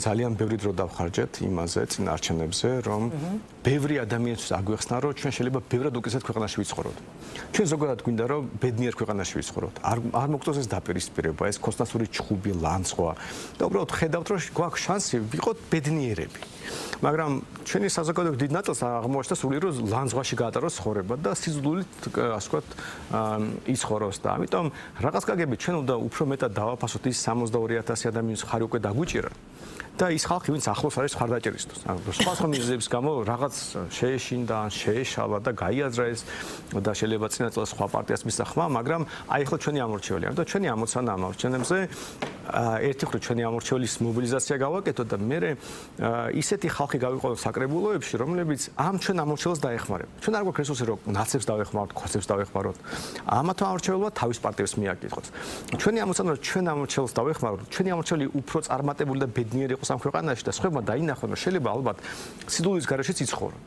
ძალიან ბევრი დრო დავხარჯეთ იმაზე, წინარჩენებზე, რომ ბევრი ადამიანს აგვეხსნა, რომ ჩვენ შეიძლება ბევრად უკეთესად ქვეყანაში ვიცხოვროთ. ჩვენ ზოგადად გვინდა, რომ ბედნიერ ქვეყანაში ვიცხოვროთ. არ მოგწონს ეს დაპირისპირება, ეს ქოსტასური ჩხუბი, ლანძღვა და უბრალოდ ხედავთ, რომ გვაქვს შანსი ვიყოთ ბედნიერები. მაგრამ ჩვენი საზოგადოების დიდ ნაწილს აღმოაჩნდა სული, რომ ლანძღვაში გაატაროს ცხოვრება და სიძულვილით, ასე ვთქვათ, იცხოვროს და ამიტომ რაღაც გაგები ჩვენ უნდა უფრო მეტად დავაფასოთ ის 62,000 ადამიანის ხარი უკვე დაგვიჭირა. და ის ხალხი, ვინც ახლოს არის ხარდაჭერისთვის. სხვა მიზეზების გამო რაღაც შეეშინდა, შეეშალა და გაიაზრა ეს და შეიძლება წინა წელს სხვა პარტიას მისცა ხმა, მაგრამ აი ახლა ჩვენი ამორჩეველი. ამიტომ ჩვენი ამოცანა ამორჩენებზე ერთი მხრივ ჩვენი ამორჩეველის მობილიზაცია გავაკეთოთ და მე ისეთი ხალხი გავიყოლოთ საკრებულოებში, რომლებიც ამ ჩვენ ამორჩეველს დაეხმარება. ჩვენ არ გვაქვს რესურსი, რომ ნაცებს დავეხმაროთ, ქოსებს დავეხმაროთ. ამათო ამორჩეველმა თავის პარტიებს მიაკითხოს. ჩვენი ამოცანა რომ ჩვენ ამორჩეველს დავეხმაროთ, ჩვენი ამორჩეველი უფრო წარმატებული და ბედნიერი ამ ქვეყანაში და სხვებმა დაინახონ, რომ შეიძლება ალბათ სიძულვილის გარეშეც იცხოვრო.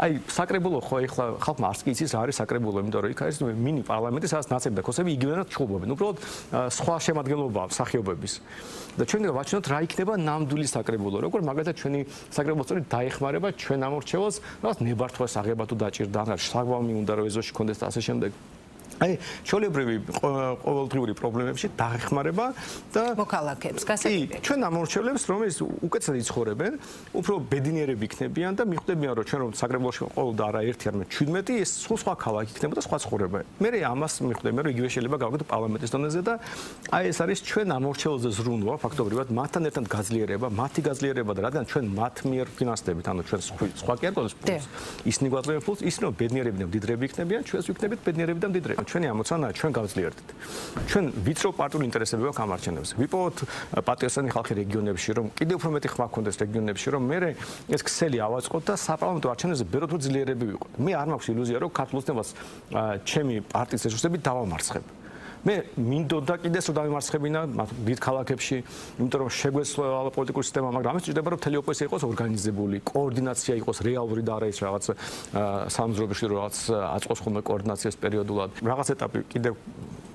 აი, საკრებულო ხო ეხლა ხალხმა არც კი იცის რა არის საკრებულო, იმიტომ რომ იქ არის მინი პარლამენტი, სადაც ნაცები და ქოსები იგივენად ჩხუბობენ. უბრალოდ სხვა შემადგენლობაა სახეობების. და ჩვენ ვაჩვენოთ რა იქნება ნამდვილი საკრებულო. როგორ მაგალითად ჩვენი საკრებულო სწორედ დაეხმარება ჩვენ ამორჩეველს, რაღაც ნებართვას აღება თუ დაჭირდა, ან შლაგბაუმი უნდა რომ ეზოში კონდეს და ასე შემდეგ. აი, ჩვეულებრივი ყოველდღიური პრობლემებში დაეხმარება და მოქალაქეებს, გასაგებია. ჩვენ ამორჩევლებს, რომელიც უკეთესად იცხოვრებენ, უფრო ბედნიერები იქნებიან და მიხვდებიან, რომ ჩვენ რომ საკრებულოში ყოველდღე არა ერთი, არამედ 17 ეს სულ სხვა ქალაქი იქნება და სხვა ცხოვრება. მე ამას მიხვდებიან, რომ იგივე შეიძლება გავაკეთო პარლამენტის დონეზე და აი ეს არის ჩვენ ამორჩეველზე ზრუნვა, ფაქტობრივად მათთან ერთად გაძლიერება, მათი გაძლიერება და რადგან ჩვენ მათ მიერ ფინანსდებით, ანუ ჩვენ სხვა კერტონის ფულს, ისინი გვაძლევენ ფულს, ისინი რომ ბედნიერები და მდიდრები იქნებიან, ჩვენც ვიქნებით ბედნიერები და მდიდრები. ჩვენი ამოცანაა ჩვენ გავძლიერდით. ჩვენ ვიწრო პარტიული ინტერესები გვაქვს ამ არჩევნებზე. ვიპოვოთ პატრიოტული ხალხი რეგიონებში, რომ კიდევ უფრო მეტი ხმა გქონდეს რეგიონებში, რომ მე ეს ქსელი ავაწყოთ და საპარლამენტო არჩევნებზე ბევრად უფრო ძლიერები ვიყოთ. მე არ მაქვს ილუზია, რომ ქართულ ოცნებას ჩემი პარტიის რესურსებით დავამარცხებ. მე მინდოდა კიდეს რომ დავიმარცხებინა დიდ ქალაქებში, იმიტომ რომ შეგვეცვალა პოლიტიკური სისტემა, მაგრამ ამის ჭირდება რომ მთელი ოპოზიცია იყოს ორგანიზებული, координация იყოს რეალური და არა ის რაღაც სამზრობში რაღაც აწყოს ხოლმე координациას პერიოდულად. რაღაც ეტაპი კიდევ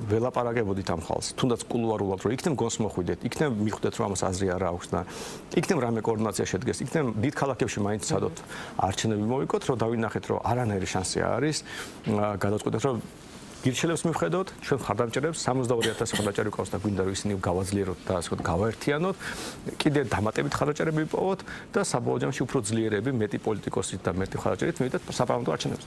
ველაპარაკებოდით ამ ხალხს, თუნდაც კულუარულად, რომ იქნებ გონს მოხვიდეთ, იქნებ მიხვდეთ რომ ამას აზრი არა აქვს და იქნებ რამე координация შედგეს, იქნებ დიდ ქალაქებში მაინც სადოთ არჩევნები მოვიკოთ, რომ დავინახეთ რომ არანაირი შანსი არის, გადავწყვეტეთ რომ გირჩელებს მივხედოთ, ჩვენ ხარდამჭერებს 62,000 ხარდაჭერი გვყავს და გვინდა რომ ისინი გავაძლიეროთ და ასე ვთქვათ, გავაერთიანოთ. კიდე დამატებით ხარდაჭერები ვიპოვოთ და საბოლოო ჯამში უფრო ძლიერები, მეტი პოლიტიკოსით და მეტი ხარდაჭერით მივიდეთ საპარლამენტო არჩევნებზე.